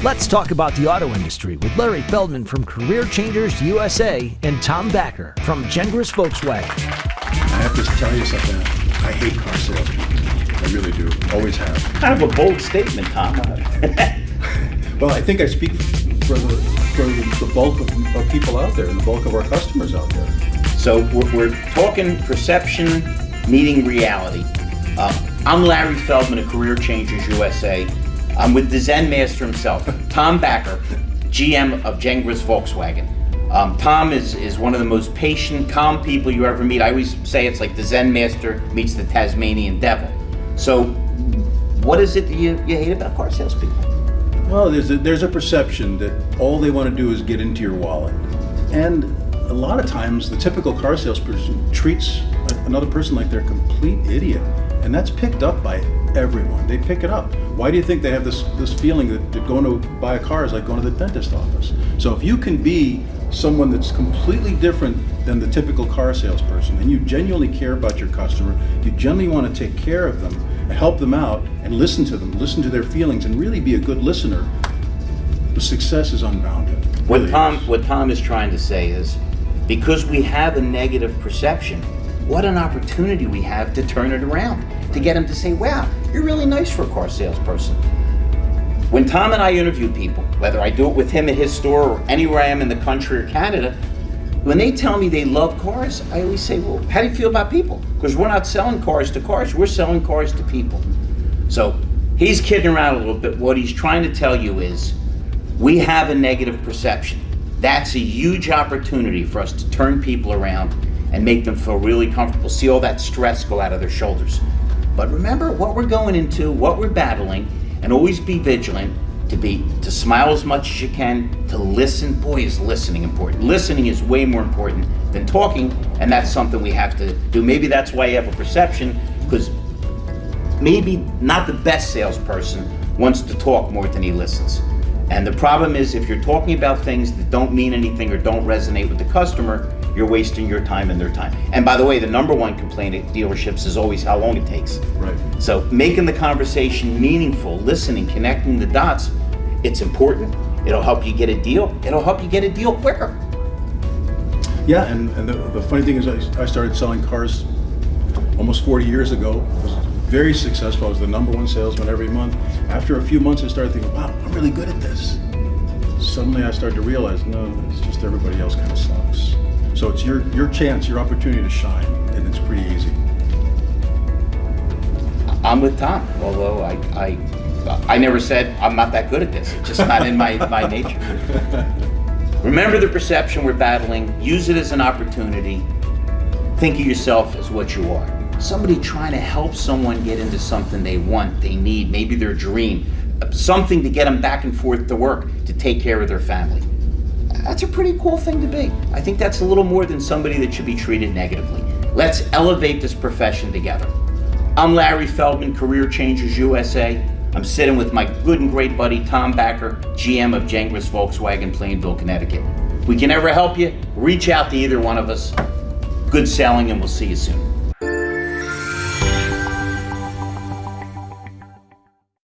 Let's talk about the auto industry with Larry Feldman from Career Changers USA and Tom Backer from Gengras Volkswagen. I have to tell you something. I hate car salespeople. I really do. Always have. Kind of a bold statement, Tom. Well, I think I speak for the bulk of people out there and the bulk of our customers out there. So we're talking perception meeting reality. I'm Larry Feldman of Career Changers USA. I'm with the Zen master himself, Tom Backer, GM of Gengras Volkswagen. Tom is one of the most patient, calm people you ever meet. I always say it's like the Zen master meets the Tasmanian devil. So what is it that you hate about car salespeople? Well, there's a perception that all they want to do is get into your wallet. And a lot of times the typical car salesperson treats another person like they're a complete idiot. And that's picked up by everyone. They pick it up. Why do you think they have this feeling that going to buy a car is like going to the dentist office? So if you can be someone that's completely different than the typical car salesperson, and you genuinely care about your customer, you genuinely want to take care of them and help them out and listen to them, listen to their feelings, and really be a good listener, the success is unbounded. What Tom is trying to say is, because we have a negative perception, what an opportunity we have to turn it around, to get him to say, wow, you're really nice for a car salesperson. When Tom and I interview people, whether I do it with him at his store or anywhere I am in the country or Canada, when they tell me they love cars, I always say, well, how do you feel about people? Because we're not selling cars to cars, we're selling cars to people. So he's kidding around a little bit. What he's trying to tell you is, we have a negative perception. That's a huge opportunity for us to turn people around and make them feel really comfortable, see all that stress go out of their shoulders. But remember what we're going into, what we're battling, and always be vigilant to smile as much as you can, to listen. Boy, is listening important. Listening is way more important than talking, and that's something we have to do. Maybe that's why you have a perception, because maybe not the best salesperson wants to talk more than he listens. And the problem is, if you're talking about things that don't mean anything or don't resonate with the customer, you're wasting your time and their time. And by the way, the number one complaint at dealerships is always how long it takes. Right. So making the conversation meaningful, listening, connecting the dots, it's important. It'll help you get a deal. It'll help you get a deal quicker. Yeah, and the funny thing is I started selling cars almost 40 years ago. I was very successful. I was the number one salesman every month. After a few months, I started thinking, wow, I'm really good at this. Suddenly I started to realize, no, it's just everybody else kind of sucks. So it's your chance, your opportunity to shine, and it's pretty easy. I'm with Tom, although I never said I'm not that good at this. It's just not in my nature. Remember the perception we're battling. Use it as an opportunity. Think of yourself as what you are. Somebody trying to help someone get into something they want, they need, maybe their dream, something to get them back and forth to work, to take care of their family. That's a pretty cool thing to be. I think that's a little more than somebody that should be treated negatively. Let's elevate this profession together. I'm Larry Feldman, Career Changers USA. I'm sitting with my good and great buddy, Tom Backer, GM of Gengras Volkswagen, Plainville, Connecticut. If we can ever help you, reach out to either one of us. Good selling, and we'll see you soon.